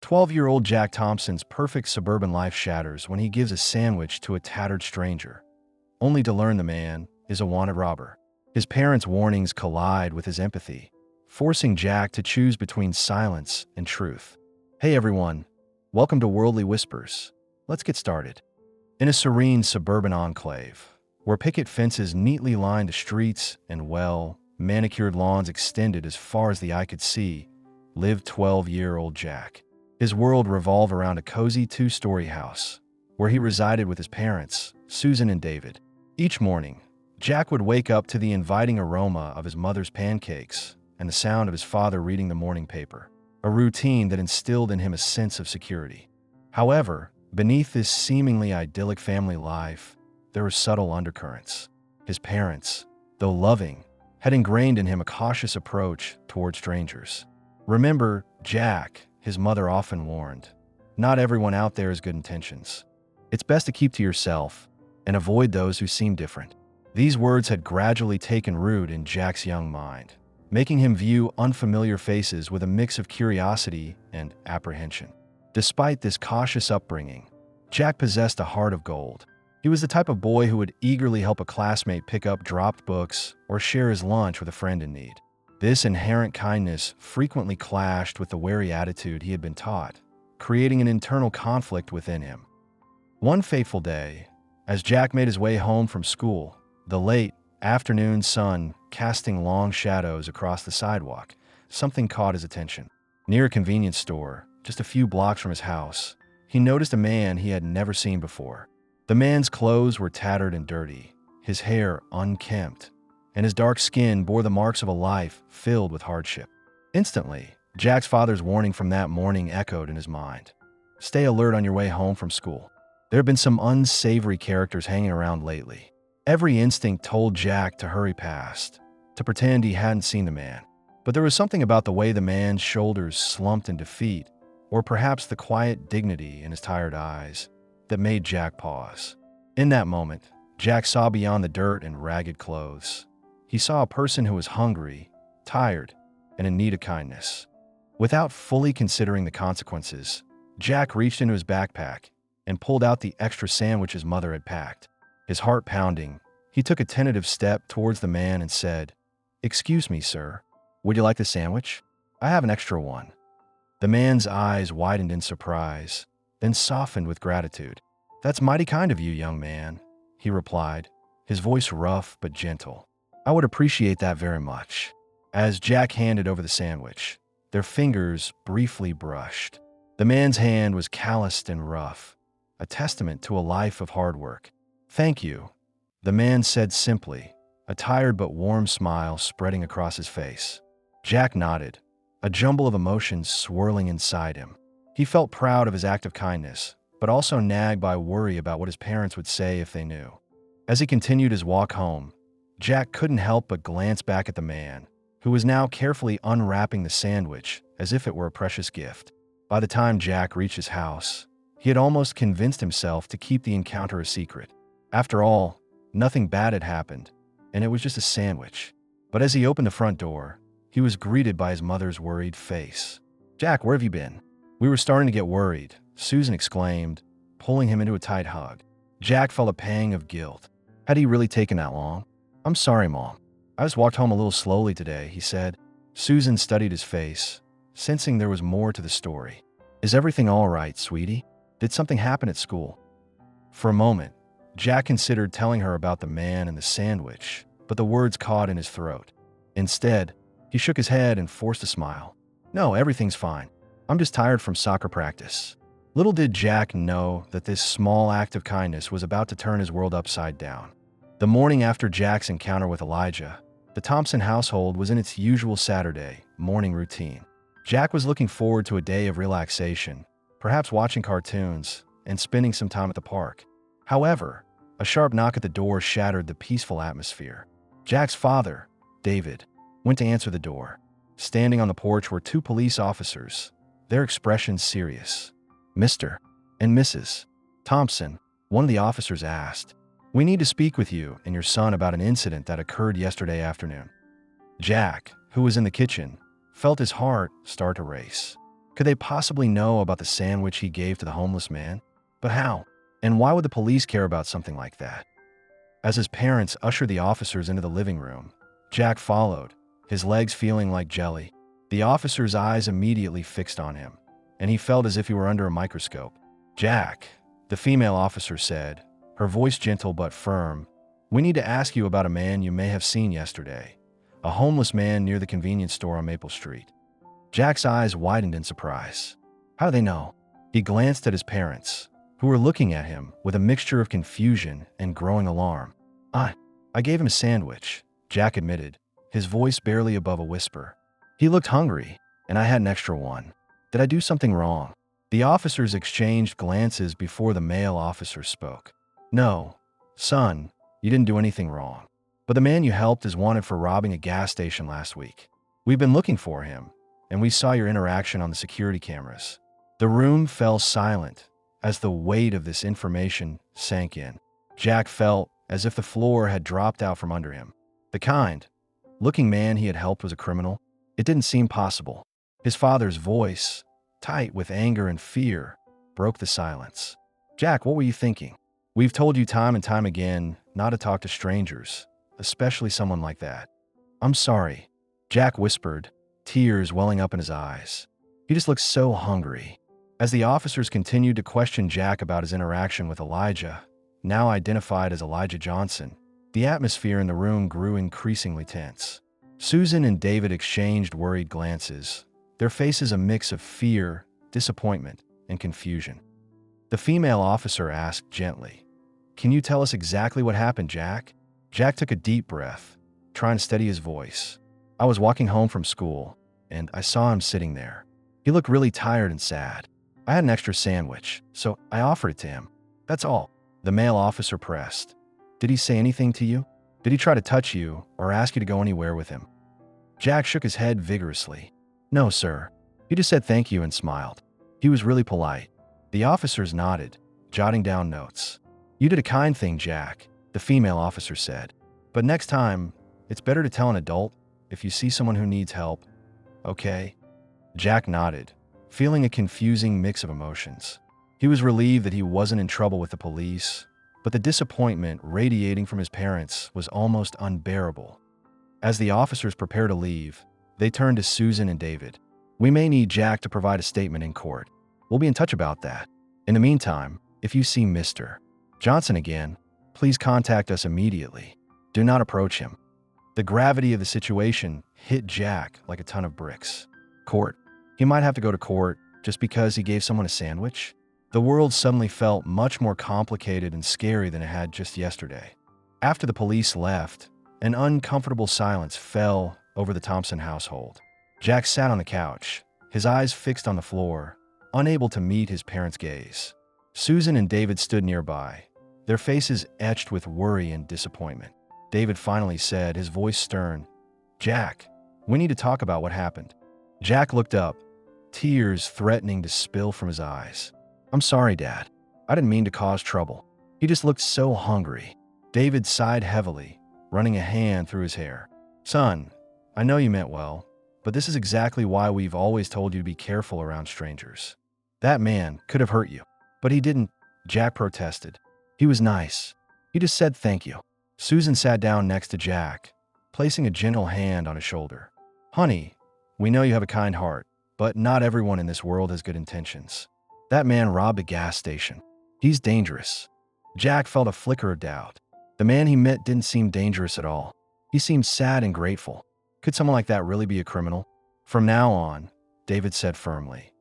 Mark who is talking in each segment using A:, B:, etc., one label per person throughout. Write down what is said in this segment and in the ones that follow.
A: 12-year-old Jack Thompson's perfect suburban life shatters when he gives a sandwich to a tattered stranger, only to learn the man is a wanted robber. His parents' warnings collide with his empathy, forcing Jack to choose between silence and truth. Hey everyone, welcome to Worldly Whispers. Let's get started. In a serene suburban enclave, where picket fences neatly lined the streets and well-manicured lawns extended as far as the eye could see, lived 12-year-old Jack. His world revolved around a cozy two-story house, where he resided with his parents, Susan and David. Each morning, Jack would wake up to the inviting aroma of his mother's pancakes and the sound of his father reading the morning paper, a routine that instilled in him a sense of security. However, beneath this seemingly idyllic family life, there were subtle undercurrents. His parents, though loving, had ingrained in him a cautious approach toward strangers. "Remember, Jack," his mother often warned, "not everyone out there has good intentions. It's best to keep to yourself and avoid those who seem different." These words had gradually taken root in Jack's young mind, making him view unfamiliar faces with a mix of curiosity and apprehension. Despite this cautious upbringing, Jack possessed a heart of gold. He was the type of boy who would eagerly help a classmate pick up dropped books or share his lunch with a friend in need. This inherent kindness frequently clashed with the wary attitude he had been taught, creating an internal conflict within him. One fateful day, as Jack made his way home from school, the late afternoon sun casting long shadows across the sidewalk, something caught his attention. Near a convenience store, just a few blocks from his house, he noticed a man he had never seen before. The man's clothes were tattered and dirty, his hair unkempt, and his dark skin bore the marks of a life filled with hardship. Instantly, Jack's father's warning from that morning echoed in his mind. "Stay alert on your way home from school. There have been some unsavory characters hanging around lately." Every instinct told Jack to hurry past, to pretend he hadn't seen the man. But there was something about the way the man's shoulders slumped in defeat, or perhaps the quiet dignity in his tired eyes, that made Jack pause. In that moment, Jack saw beyond the dirt and ragged clothes. He saw a person who was hungry, tired, and in need of kindness. Without fully considering the consequences, Jack reached into his backpack and pulled out the extra sandwich his mother had packed. His heart pounding, he took a tentative step towards the man and said, "Excuse me, sir. Would you like the sandwich? I have an extra one." The man's eyes widened in surprise, then softened with gratitude. "That's mighty kind of you, young man," he replied, his voice rough but gentle. "I would appreciate that very much." As Jack handed over the sandwich, their fingers briefly brushed. The man's hand was calloused and rough, a testament to a life of hard work. "Thank you," the man said simply, a tired but warm smile spreading across his face. Jack nodded, a jumble of emotions swirling inside him. He felt proud of his act of kindness, but also nagged by worry about what his parents would say if they knew. As he continued his walk home, Jack couldn't help but glance back at the man, who was now carefully unwrapping the sandwich as if it were a precious gift. By the time Jack reached his house, he had almost convinced himself to keep the encounter a secret. After all, nothing bad had happened, and it was just a sandwich. But as he opened the front door, he was greeted by his mother's worried face. "Jack, where have you been?" "We were starting to get worried," Susan exclaimed, pulling him into a tight hug. Jack felt a pang of guilt. Had he really taken that long? "I'm sorry, Mom. I just walked home a little slowly today," he said. Susan studied his face, sensing there was more to the story. "Is everything all right, sweetie? Did something happen at school?" For a moment, Jack considered telling her about the man and the sandwich, but the words caught in his throat. Instead, he shook his head and forced a smile. "No, everything's fine. I'm just tired from soccer practice." Little did Jack know that this small act of kindness was about to turn his world upside down. The morning after Jack's encounter with Elijah, the Thompson household was in its usual Saturday morning routine. Jack was looking forward to a day of relaxation, perhaps watching cartoons and spending some time at the park. However, a sharp knock at the door shattered the peaceful atmosphere. Jack's father, David, went to answer the door. Standing on the porch were two police officers, their expressions serious. "Mr. and Mrs. Thompson," one of the officers asked, "we need to speak with you and your son about an incident that occurred yesterday afternoon." Jack, who was in the kitchen, felt his heart start to race. Could they possibly know about the sandwich he gave to the homeless man? But how? And why would the police care about something like that? As his parents ushered the officers into the living room, Jack followed, his legs feeling like jelly. The officer's eyes immediately fixed on him, and he felt as if he were under a microscope. "Jack," the female officer said, her voice gentle but firm, "we need to ask you about a man you may have seen yesterday, a homeless man near the convenience store on Maple Street." Jack's eyes widened in surprise. How do they know? He glanced at his parents, who were looking at him with a mixture of confusion and growing alarm. I gave him a sandwich," Jack admitted, his voice barely above a whisper. "He looked hungry, and I had an extra one. Did I do something wrong?" The officers exchanged glances before the male officer spoke. "No, son, you didn't do anything wrong. But the man you helped is wanted for robbing a gas station last week. We've been looking for him, and we saw your interaction on the security cameras." The room fell silent as the weight of this information sank in. Jack felt as if the floor had dropped out from under him. The kind-looking man he had helped was a criminal? It didn't seem possible. His father's voice, tight with anger and fear, broke the silence. "Jack, what were you thinking? We've told you time and time again not to talk to strangers, especially someone like that." "I'm sorry," Jack whispered, tears welling up in his eyes. He just looked so hungry. As the officers continued to question Jack about his interaction with Elijah, now identified as Elijah Johnson, the atmosphere in the room grew increasingly tense. Susan and David exchanged worried glances, their faces a mix of fear, disappointment, and confusion. The female officer asked gently, "Can you tell us exactly what happened, Jack?" Jack took a deep breath, trying to steady his voice. "I was walking home from school, and I saw him sitting there. He looked really tired and sad. I had an extra sandwich, so I offered it to him. That's all." The male officer pressed. "Did he say anything to you? Did he try to touch you or ask you to go anywhere with him?" Jack shook his head vigorously. "No, sir. He just said thank you and smiled. He was really polite." The officers nodded, jotting down notes. "You did a kind thing, Jack," the female officer said. "But next time, it's better to tell an adult if you see someone who needs help. Okay?" Jack nodded, feeling a confusing mix of emotions. He was relieved that he wasn't in trouble with the police, but the disappointment radiating from his parents was almost unbearable. As the officers prepared to leave, they turned to Susan and David. "We may need Jack to provide a statement in court. We'll be in touch about that. In the meantime, if you see Mr. Johnson again, please contact us immediately. Do not approach him." The gravity of the situation hit Jack like a ton of bricks. Court? He might have to go to court just because he gave someone a sandwich? The world suddenly felt much more complicated and scary than it had just yesterday. After the police left, an uncomfortable silence fell over the Thompson household. Jack sat on the couch, his eyes fixed on the floor, unable to meet his parents' gaze. Susan and David stood nearby, their faces etched with worry and disappointment. David finally said, his voice stern, "Jack, we need to talk about what happened." Jack looked up, tears threatening to spill from his eyes. "I'm sorry, Dad. I didn't mean to cause trouble. He just looked so hungry." David sighed heavily, running a hand through his hair. "Son, I know you meant well, but this is exactly why we've always told you to be careful around strangers. That man could have hurt you, but he didn't," Jack protested. "He was nice. He just said thank you." Susan sat down next to Jack, placing a gentle hand on his shoulder. "Honey, we know you have a kind heart, but not everyone in this world has good intentions. That man robbed a gas station. He's dangerous." Jack felt a flicker of doubt. The man he met didn't seem dangerous at all. He seemed sad and grateful. Could someone like that really be a criminal? "From now on," David said firmly,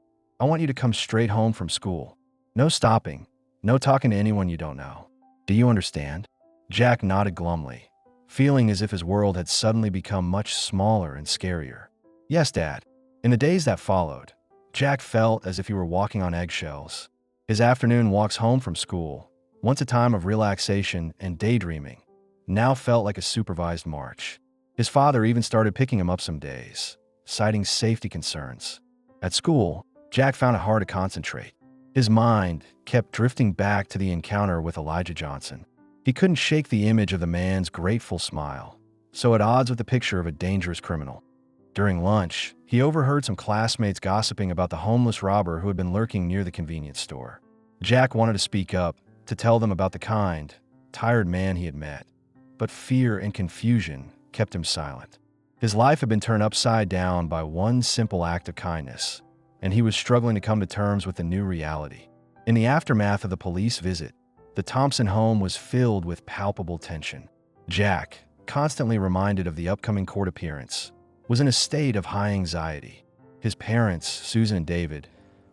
A: "I want you to come straight home from school. No stopping, no talking to anyone you don't know. Do you understand?" Jack nodded glumly, feeling as if his world had suddenly become much smaller and scarier. "Yes, Dad." In the days that followed, Jack felt as if he were walking on eggshells. His afternoon walks home from school, once a time of relaxation and daydreaming, now felt like a supervised march. His father even started picking him up some days, citing safety concerns. At school, Jack found it hard to concentrate. His mind kept drifting back to the encounter with Elijah Johnson. He couldn't shake the image of the man's grateful smile, so at odds with the picture of a dangerous criminal. During lunch, he overheard some classmates gossiping about the homeless robber who had been lurking near the convenience store. Jack wanted to speak up, to tell them about the kind, tired man he had met, but fear and confusion kept him silent. His life had been turned upside down by one simple act of kindness, and he was struggling to come to terms with the new reality. In the aftermath of the police visit, the Thompson home was filled with palpable tension. Jack, constantly reminded of the upcoming court appearance, was in a state of high anxiety. His parents, Susan and David,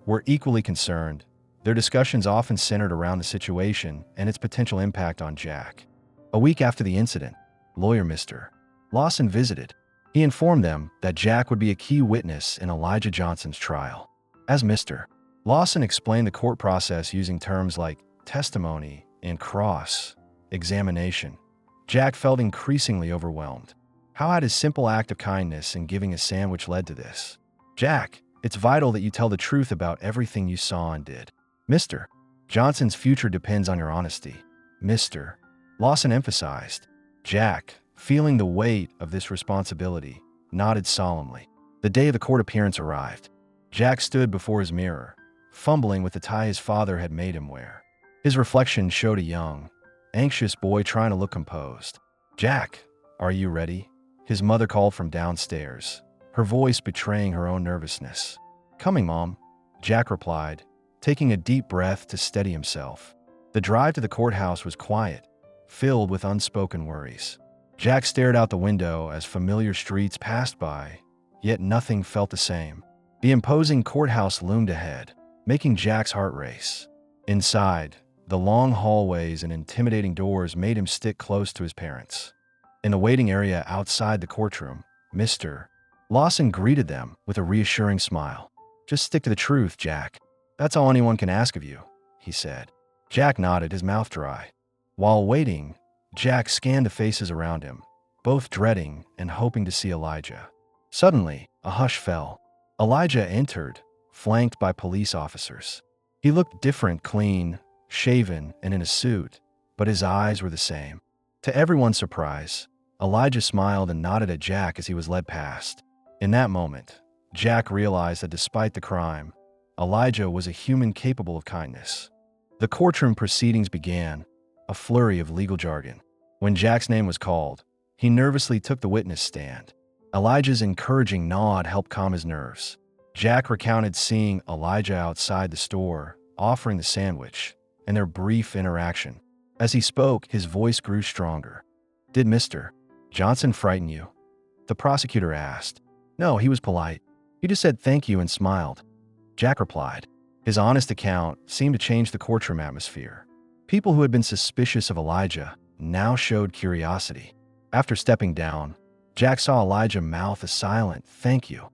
A: were equally concerned. Their discussions often centered around the situation and its potential impact on Jack. A week after the incident, lawyer Mr. Lawson visited. He informed them that Jack would be a key witness in Elijah Johnson's trial. As Mr. Lawson explained the court process using terms like testimony and cross-examination, Jack felt increasingly overwhelmed. How had his simple act of kindness and giving a sandwich led to this? Jack, it's vital that you tell the truth about everything you saw and did. Mr. Johnson's future depends on your honesty, Mr. Lawson emphasized. Jack, feeling the weight of this responsibility, nodded solemnly. The day of the court appearance arrived. Jack stood before his mirror, fumbling with the tie his father had made him wear. His reflection showed a young, anxious boy trying to look composed. "Jack, are you ready?" His mother called from downstairs, her voice betraying her own nervousness. "Coming, Mom," Jack replied, taking a deep breath to steady himself. The drive to the courthouse was quiet, filled with unspoken worries. Jack stared out the window as familiar streets passed by, yet nothing felt the same. The imposing courthouse loomed ahead, making Jack's heart race. Inside, the long hallways and intimidating doors made him stick close to his parents. In the waiting area outside the courtroom, Mr. Lawson greeted them with a reassuring smile. "Just stick to the truth, Jack. That's all anyone can ask of you," he said. Jack nodded, his mouth dry. While waiting, Jack scanned the faces around him, both dreading and hoping to see Elijah. Suddenly, a hush fell. Elijah entered, flanked by police officers. He looked different, clean, shaven, and in a suit, but his eyes were the same. To everyone's surprise, Elijah smiled and nodded at Jack as he was led past. In that moment, Jack realized that despite the crime, Elijah was a human capable of kindness. The courtroom proceedings began, a flurry of legal jargon. When Jack's name was called, he nervously took the witness stand. Elijah's encouraging nod helped calm his nerves. Jack recounted seeing Elijah outside the store, offering the sandwich, and their brief interaction. As he spoke, his voice grew stronger. "Did Mr. Johnson frighten you?" the prosecutor asked. "No, he was polite. He just said thank you and smiled," Jack replied. His honest account seemed to change the courtroom atmosphere. People who had been suspicious of Elijah now showed curiosity. After stepping down, Jack saw Elijah mouth a silent thank you.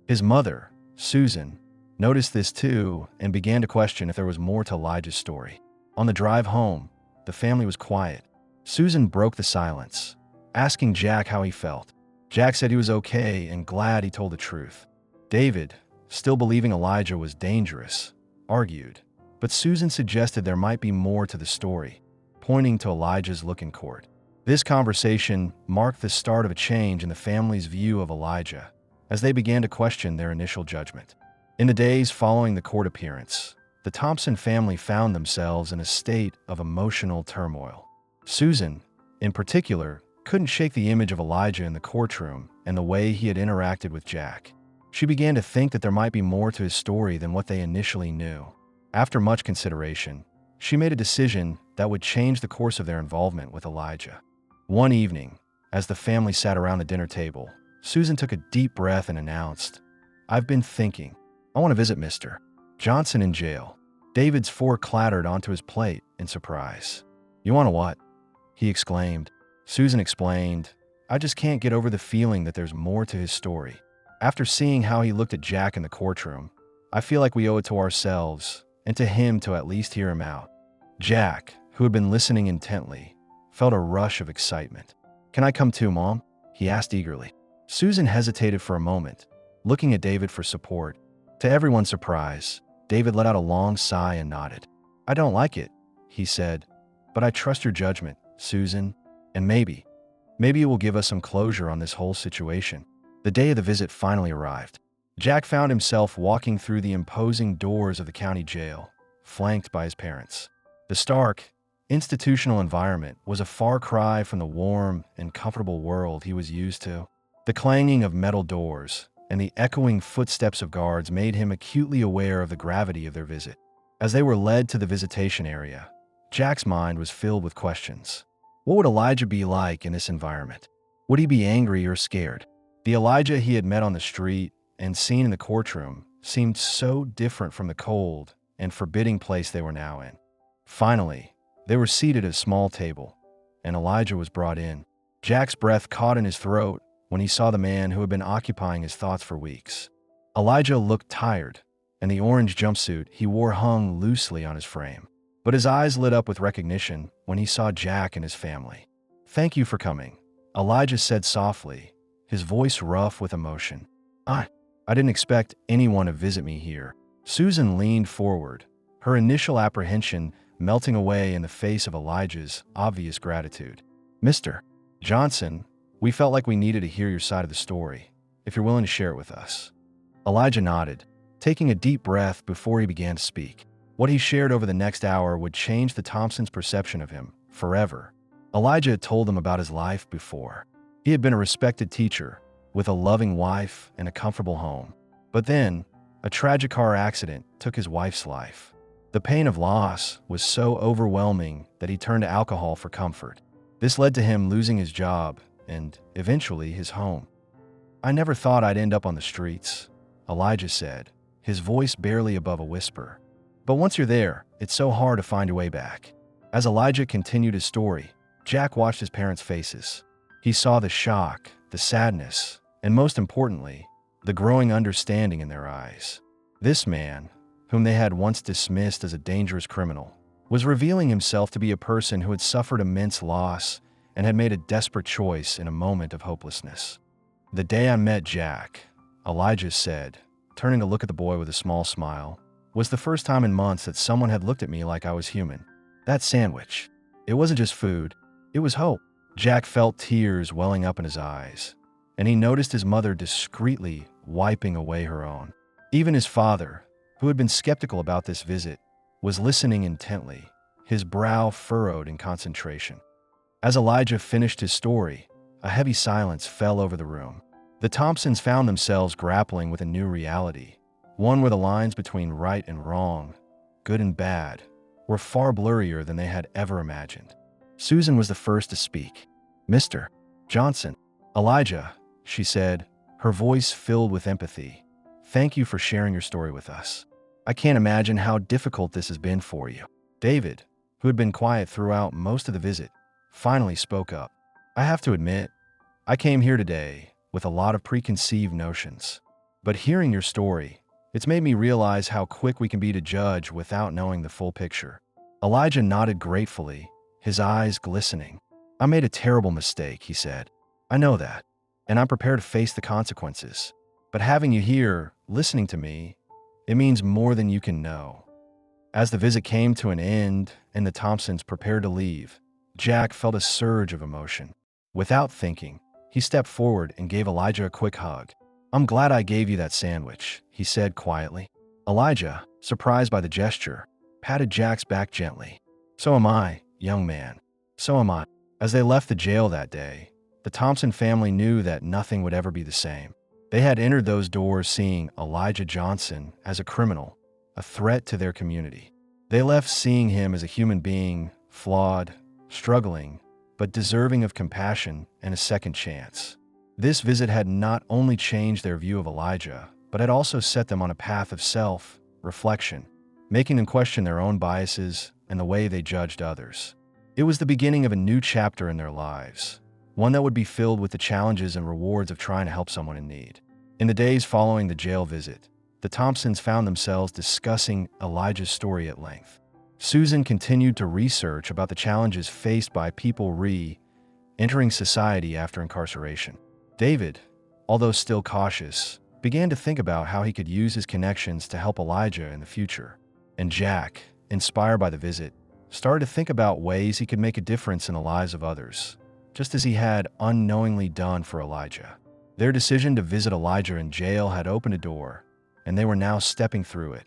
A: His mother, Susan, noticed this too and began to question if there was more to Elijah's story. On the drive home, the family was quiet. Susan broke the silence, asking Jack how he felt. Jack said he was okay and glad he told the truth. David, still believing Elijah was dangerous, argued, but Susan suggested there might be more to the story, pointing to Elijah's look in court. This conversation marked the start of a change in the family's view of Elijah, as they began to question their initial judgment. In the days following the court appearance, the Thompson family found themselves in a state of emotional turmoil. Susan, in particular, couldn't shake the image of Elijah in the courtroom and the way he had interacted with Jack. She began to think that there might be more to his story than what they initially knew. After much consideration, she made a decision that would change the course of their involvement with Elijah. One evening, as the family sat around the dinner table, Susan took a deep breath and announced, "I've been thinking. I want to visit Mr. Johnson in jail." David's fork clattered onto his plate in surprise. "You want to what?" he exclaimed. Susan explained, "I just can't get over the feeling that there's more to his story. After seeing how he looked at Jack in the courtroom, I feel like we owe it to ourselves and to him to at least hear him out." Jack, who had been listening intently, felt a rush of excitement. "Can I come too, Mom?" he asked eagerly. Susan hesitated for a moment, looking at David for support. To everyone's surprise, David let out a long sigh and nodded. "I don't like it," he said, "but I trust your judgment, Susan, and maybe it will give us some closure on this whole situation." The day of the visit finally arrived. Jack found himself walking through the imposing doors of the county jail, flanked by his parents. The stark, institutional environment was a far cry from the warm and comfortable world he was used to. The clanging of metal doors and the echoing footsteps of guards made him acutely aware of the gravity of their visit. As they were led to the visitation area, Jack's mind was filled with questions. What would Elijah be like in this environment? Would he be angry or scared? The Elijah he had met on the street and seen in the courtroom seemed so different from the cold and forbidding place they were now in. Finally, they were seated at a small table, and Elijah was brought in. Jack's breath caught in his throat when he saw the man who had been occupying his thoughts for weeks. Elijah looked tired, and the orange jumpsuit he wore hung loosely on his frame. But his eyes lit up with recognition when he saw Jack and his family. "Thank you for coming," Elijah said softly, his voice rough with emotion. I didn't expect anyone to visit me here." Susan leaned forward, her initial apprehension melting away in the face of Elijah's obvious gratitude. "Mr. Johnson, we felt like we needed to hear your side of the story, if you're willing to share it with us." Elijah nodded, taking a deep breath before he began to speak. What he shared over the next hour would change the Thompsons' perception of him forever. Elijah had told them about his life before. He had been a respected teacher, with a loving wife and a comfortable home. But then, a tragic car accident took his wife's life. The pain of loss was so overwhelming that he turned to alcohol for comfort. This led to him losing his job and, eventually, his home. "I never thought I'd end up on the streets," Elijah said, his voice barely above a whisper. "But once you're there, it's so hard to find your way back." As Elijah continued his story, Jack watched his parents' faces. He saw the shock, the sadness, and most importantly, the growing understanding in their eyes. This man, whom they had once dismissed as a dangerous criminal, was revealing himself to be a person who had suffered immense loss and had made a desperate choice in a moment of hopelessness. "The day I met Jack," Elijah said, turning to look at the boy with a small smile, "was the first time in months that someone had looked at me like I was human. That sandwich, it wasn't just food, it was hope." Jack felt tears welling up in his eyes, and he noticed his mother discreetly wiping away her own. Even his father, who had been skeptical about this visit, was listening intently, his brow furrowed in concentration. As Elijah finished his story, a heavy silence fell over the room. The Thompsons found themselves grappling with a new reality, one where the lines between right and wrong, good and bad, were far blurrier than they had ever imagined. Susan was the first to speak. "Mr. Johnson." "Elijah," she said, her voice filled with empathy, "thank you for sharing your story with us. I can't imagine how difficult this has been for you." David, who had been quiet throughout most of the visit, finally spoke up. "I have to admit, I came here today with a lot of preconceived notions. But hearing your story, it's made me realize how quick we can be to judge without knowing the full picture." Elijah nodded gratefully, his eyes glistening. "I made a terrible mistake," he said. "I know that, and I'm prepared to face the consequences. But having you here, listening to me, it means more than you can know." As the visit came to an end and the Thompsons prepared to leave, Jack felt a surge of emotion. Without thinking, he stepped forward and gave Elijah a quick hug. "I'm glad I gave you that sandwich," he said quietly. Elijah, surprised by the gesture, patted Jack's back gently. "So am I, young man. So am I." As they left the jail that day, the Thompson family knew that nothing would ever be the same. They had entered those doors seeing Elijah Johnson as a criminal, a threat to their community. They left seeing him as a human being, flawed, struggling, but deserving of compassion and a second chance. This visit had not only changed their view of Elijah, but had also set them on a path of self-reflection, making them question their own biases and the way they judged others. It was the beginning of a new chapter in their lives, one that would be filled with the challenges and rewards of trying to help someone in need. In the days following the jail visit, the Thompsons found themselves discussing Elijah's story at length. Susan continued to research about the challenges faced by people re-entering society after incarceration. David, although still cautious, began to think about how he could use his connections to help Elijah in the future. And Jack, inspired by the visit, started to think about ways he could make a difference in the lives of others, just as he had unknowingly done for Elijah. Their decision to visit Elijah in jail had opened a door, and they were now stepping through it,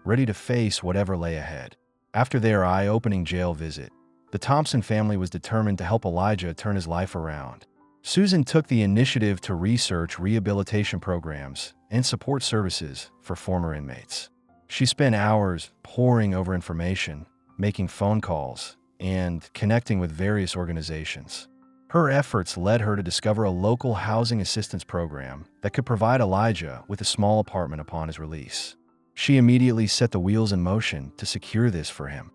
A: ready to face whatever lay ahead. After their eye-opening jail visit, the Thompson family was determined to help Elijah turn his life around. Susan took the initiative to research rehabilitation programs and support services for former inmates. She spent hours poring over information, making phone calls, and connecting with various organizations. Her efforts led her to discover a local housing assistance program that could provide Elijah with a small apartment upon his release. She immediately set the wheels in motion to secure this for him.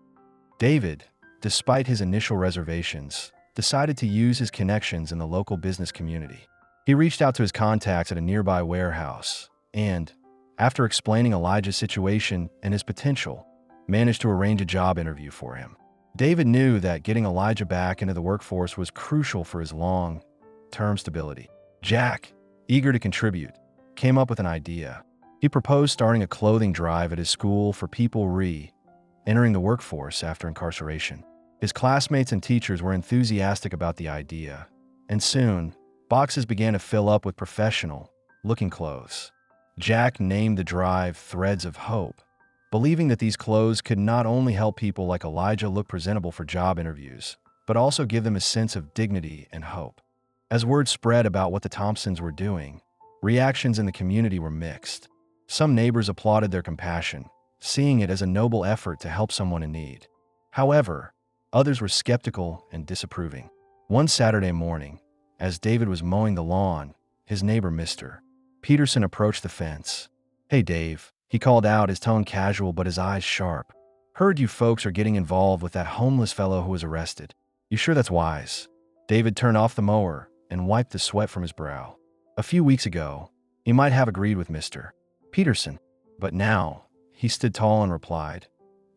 A: David, despite his initial reservations, decided to use his connections in the local business community. He reached out to his contacts at a nearby warehouse and, after explaining Elijah's situation and his potential, managed to arrange a job interview for him. David knew that getting Elijah back into the workforce was crucial for his long-term stability. Jack, eager to contribute, came up with an idea. He proposed starting a clothing drive at his school for people re-entering the workforce after incarceration. His classmates and teachers were enthusiastic about the idea, and soon, boxes began to fill up with professional-looking clothes. Jack named the drive Threads of Hope, believing that these clothes could not only help people like Elijah look presentable for job interviews, but also give them a sense of dignity and hope. As word spread about what the Thompsons were doing, reactions in the community were mixed. Some neighbors applauded their compassion, seeing it as a noble effort to help someone in need. However, others were skeptical and disapproving. One Saturday morning, as David was mowing the lawn, his neighbor Mr. Peterson approached the fence. "Hey Dave," he called out, his tone casual but his eyes sharp. "Heard you folks are getting involved with that homeless fellow who was arrested. You sure that's wise?" David turned off the mower and wiped the sweat from his brow. A few weeks ago, he might have agreed with Mr. Peterson, but now, he stood tall and replied,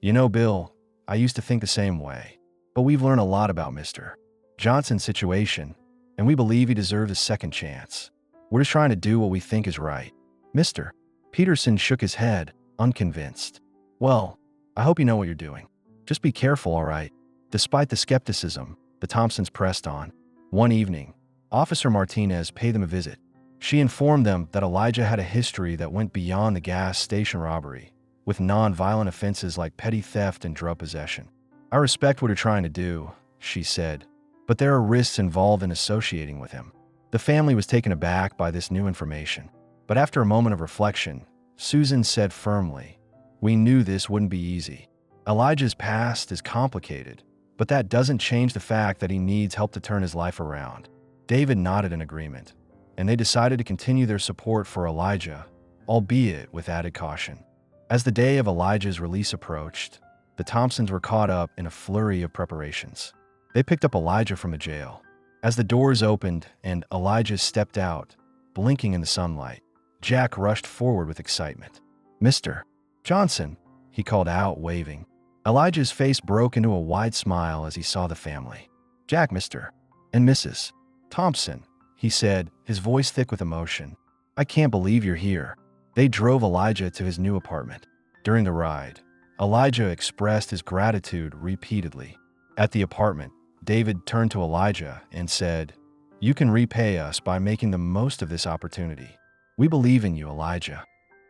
A: "You know, Bill, I used to think the same way, but we've learned a lot about Mr. Johnson's situation, and we believe he deserves a second chance. We're just trying to do what we think is right." Mr. Peterson shook his head, unconvinced. "Well, I hope you know what you're doing. Just be careful, all right?" Despite the skepticism, the Thompsons pressed on. One evening, Officer Martinez paid them a visit. She informed them that Elijah had a history that went beyond the gas station robbery, with non-violent offenses like petty theft and drug possession. "I respect what you're trying to do," she said, "but there are risks involved in associating with him." The family was taken aback by this new information. But after a moment of reflection, Susan said firmly, "We knew this wouldn't be easy. Elijah's past is complicated, but that doesn't change the fact that he needs help to turn his life around." David nodded in agreement, and they decided to continue their support for Elijah, albeit with added caution. As the day of Elijah's release approached, the Thompsons were caught up in a flurry of preparations. They picked up Elijah from the jail. As the doors opened and Elijah stepped out, blinking in the sunlight, Jack rushed forward with excitement. "Mr. Johnson," he called out, waving. Elijah's face broke into a wide smile as he saw the family. "Jack, Mr. and Mrs. Thompson," he said, his voice thick with emotion. "I can't believe you're here." They drove Elijah to his new apartment. During the ride, Elijah expressed his gratitude repeatedly. At the apartment, David turned to Elijah and said, "You can repay us by making the most of this opportunity. We believe in you, Elijah."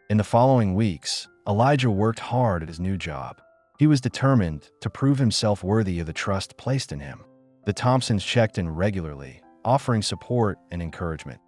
A: In the following weeks, Elijah worked hard at his new job. He was determined to prove himself worthy of the trust placed in him. The Thompsons checked in regularly, offering support and encouragement.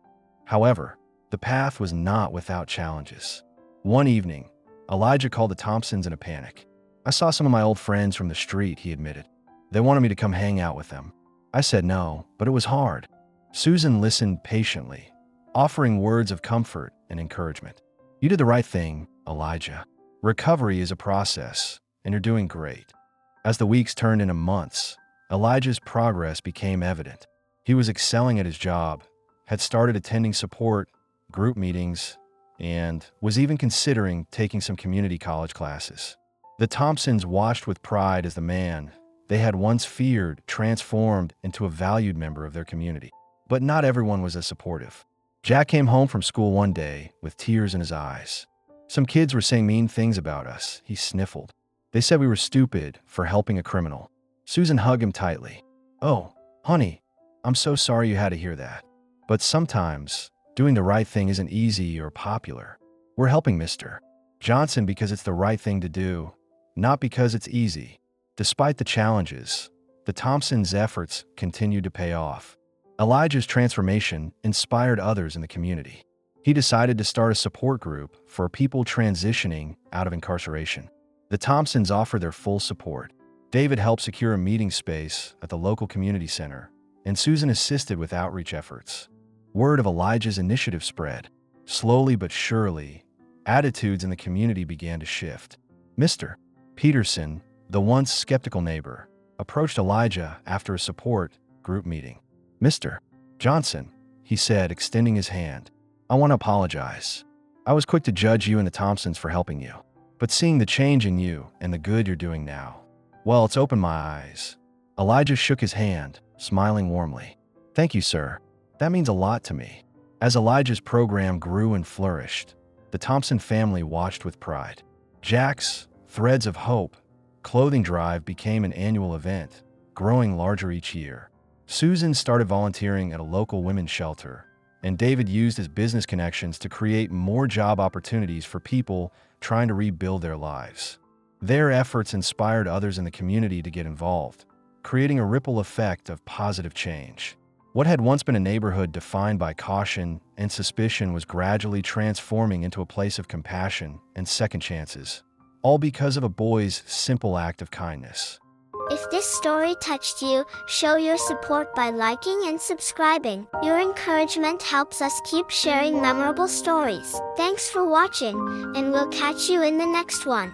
A: However, the path was not without challenges. One evening, Elijah called the Thompsons in a panic. "I saw some of my old friends from the street," he admitted. "They wanted me to come hang out with them. I said no, but it was hard." Susan listened patiently, offering words of comfort and encouragement. "You did the right thing, Elijah. Recovery is a process, and you're doing great." As the weeks turned into months, Elijah's progress became evident. He was excelling at his job, had started attending support group meetings, and was even considering taking some community college classes. The Thompsons watched with pride as the man they had once feared transformed into a valued member of their community. But not everyone was as supportive. Jack came home from school one day with tears in his eyes. "Some kids were saying mean things about us," he sniffled. "They said we were stupid for helping a criminal." Susan hugged him tightly. "Oh, honey, I'm so sorry you had to hear that. But sometimes Doing the right thing isn't easy or popular. We're helping Mr. Johnson because it's the right thing to do, not because it's easy. Despite the challenges, the Thompsons' efforts continued to pay off. Elijah's transformation inspired others in the community. He decided to start a support group for people transitioning out of incarceration. The Thompsons offered their full support. David helped secure a meeting space at the local community center, and Susan assisted with outreach efforts. Word of Elijah's initiative spread. Slowly but surely, attitudes in the community began to shift. Mr. Peterson, the once skeptical neighbor, approached Elijah after a support group meeting. "Mr. Johnson," he said, extending his hand, "I want to apologize. I was quick to judge you and the Thompsons for helping you. But seeing the change in you and the good you're doing now, well, it's opened my eyes." Elijah shook his hand, smiling warmly. "Thank you, sir. That means a lot to me." As Elijah's program grew and flourished, the Thompson family watched with pride. Jack's Threads of Hope clothing drive became an annual event, growing larger each year. Susan started volunteering at a local women's shelter, and David used his business connections to create more job opportunities for people trying to rebuild their lives. Their efforts inspired others in the community to get involved, creating a ripple effect of positive change. What had once been a neighborhood defined by caution and suspicion was gradually transforming into a place of compassion and second chances, all because of a boy's simple act of kindness.
B: If this story touched you, show your support by liking and subscribing. Your encouragement helps us keep sharing memorable stories. Thanks for watching, and we'll catch you in the next one.